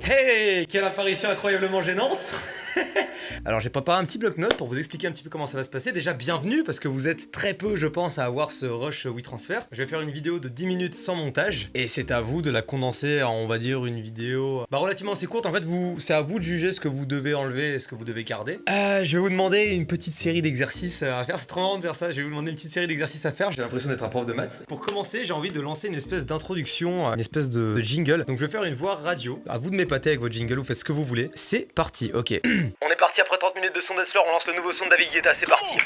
Hey, quelle apparition incroyablement gênante. Alors j'ai préparé un petit bloc-notes pour vous expliquer un petit peu comment ça va se passer. Déjà bienvenue parce que vous êtes très peu je pense à avoir ce rush WeTransfer. Je vais faire une vidéo de 10 minutes sans montage et c'est à vous de la condenser en on va dire une vidéo relativement assez courte. En fait c'est à vous de juger ce que vous devez enlever et ce que vous devez garder. Je vais vous demander une petite série d'exercices à faire. C'est trop marrant de faire ça. Je vais vous demander une petite série d'exercices à faire. J'ai l'impression d'être un prof de maths. Pour commencer j'ai envie de lancer une espèce d'introduction, une espèce de jingle. Donc je vais faire une voix radio. À vous de m'épater avec votre jingle, vous faites ce que vous voulez. C'est parti, ok. On est parti après 30 minutes de son d'Esfleur, on lance le nouveau son de David Guetta, c'est parti.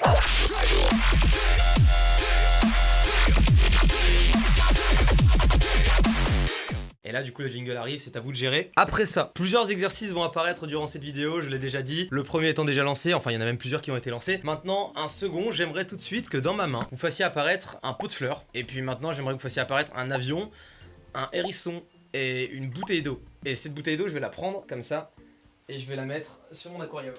Et là du coup le jingle arrive, c'est à vous de gérer. Après ça, plusieurs exercices vont apparaître durant cette vidéo, je l'ai déjà dit. Le premier étant déjà lancé, enfin il y en a même plusieurs qui ont été lancés. Maintenant, un second, j'aimerais tout de suite que dans ma main, vous fassiez apparaître un pot de fleurs. Et puis maintenant, j'aimerais que vous fassiez apparaître un avion, un hérisson et une bouteille d'eau. Et cette bouteille d'eau, je vais la prendre comme ça. Et je vais la mettre sur mon aquarium.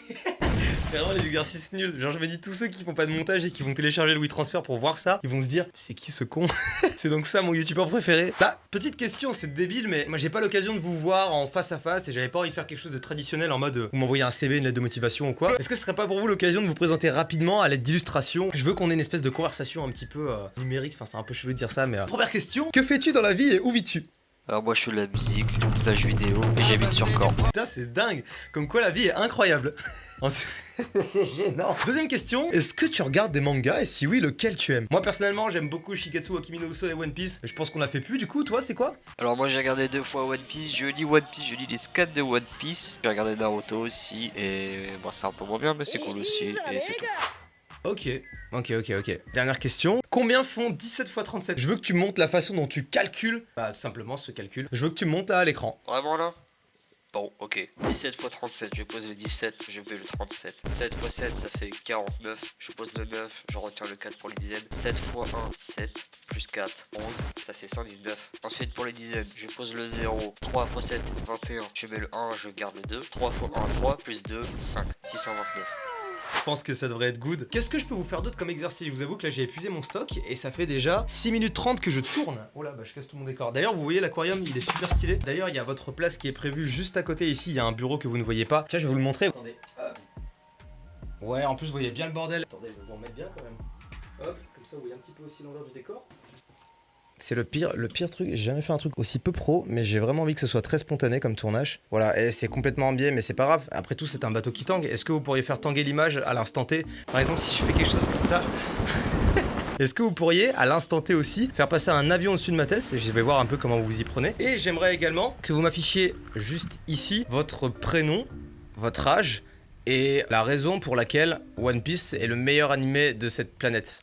C'est vraiment les exercices nuls. Genre je me dis tous ceux qui font pas de montage et qui vont télécharger le WeTransfer pour voir ça, ils vont se dire c'est qui ce con. C'est donc ça mon youtubeur préféré. Bah petite question, c'est débile mais moi j'ai pas l'occasion de vous voir en face à face et j'avais pas envie de faire quelque chose de traditionnel en mode vous m'envoyez un CV, une lettre de motivation ou quoi. Est-ce que ce serait pas pour vous l'occasion de vous présenter rapidement à l'aide d'illustrations? Je veux qu'on ait une espèce de conversation un petit peu numérique, enfin c'est un peu chelou de dire ça mais... Première question, que fais-tu dans la vie et où vis-tu? Alors moi je fais de la musique, du montage vidéo et j'habite sur Caen. Putain c'est dingue, comme quoi la vie est incroyable. C'est gênant. Deuxième question, est-ce que tu regardes des mangas et si oui lequel tu aimes? Moi personnellement j'aime beaucoup Shigetsu wa Kimi no Uso et One Piece, mais je pense qu'on l'a fait plus du coup, toi c'est quoi? Alors moi j'ai regardé 2 fois One Piece, je lis One Piece, je lis les scans de One Piece. J'ai regardé Naruto aussi et bon c'est un peu moins bien mais c'est cool aussi et c'est tout. Ok. Dernière question. Combien font 17 x 37? Je veux que tu montes la façon dont tu calcules, bah tout simplement ce calcul. Je veux que tu montes là à l'écran. Vraiment là? Bon, ok. 17 x 37, je pose le 17, je mets le 37. 7 x 7, ça fait 49. Je pose le 9, je retiens le 4 pour les dizaines. 7 x 1, 7, plus 4, 11, ça fait 119. Ensuite, pour les dizaines, je pose le 0. 3 x 7, 21. Je mets le 1, je garde le 2. 3 x 1, 3, plus 2, 5. 629. Je pense que ça devrait être good. Qu'est-ce que je peux vous faire d'autre comme exercice? Je vous avoue que là j'ai épuisé mon stock et ça fait déjà 6 minutes 30 que je tourne. Oh là, bah je casse tout mon décor. D'ailleurs vous voyez l'aquarium, il est super stylé. D'ailleurs il y a votre place qui est prévue juste à côté ici, il y a un bureau que vous ne voyez pas. Tiens je vais vous le montrer. Attendez. Hop. Ouais en plus vous voyez bien le bordel. Attendez je vais vous en mettre bien quand même. Hop, comme ça vous voyez un petit peu aussi l'envers du décor. C'est le pire truc, j'ai jamais fait un truc aussi peu pro, mais j'ai vraiment envie que ce soit très spontané comme tournage. Voilà, et c'est complètement en biais, mais c'est pas grave. Après tout, c'est un bateau qui tangue. Est-ce que vous pourriez faire tanguer l'image à l'instant T? Par exemple, si je fais quelque chose comme ça. Est-ce que vous pourriez, à l'instant T aussi, faire passer un avion au-dessus de ma tête? Et je vais voir un peu comment vous vous y prenez. Et j'aimerais également que vous m'affichiez juste ici votre prénom, votre âge et la raison pour laquelle One Piece est le meilleur animé de cette planète.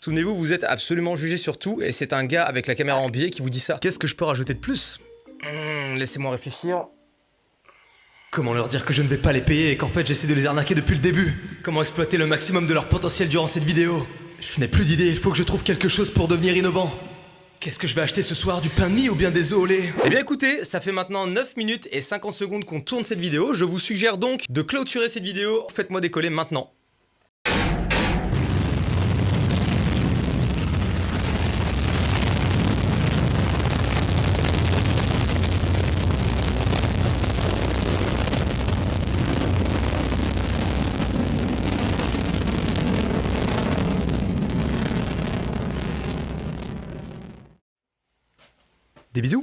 Souvenez-vous, vous êtes absolument jugé sur tout et c'est un gars avec la caméra en biais qui vous dit ça. Qu'est-ce que je peux rajouter de plus? Laissez-moi réfléchir. Comment leur dire que je ne vais pas les payer et qu'en fait j'essaie de les arnaquer depuis le début? Comment exploiter le maximum de leur potentiel durant cette vidéo? Je n'ai plus d'idée, il faut que je trouve quelque chose pour devenir innovant. Qu'est-ce que je vais acheter ce soir, du pain de mie ou bien des œufs au lait? Eh bien écoutez, ça fait maintenant 9 minutes et 50 secondes qu'on tourne cette vidéo. Je vous suggère donc de clôturer cette vidéo. Faites-moi décoller maintenant. Des bisous.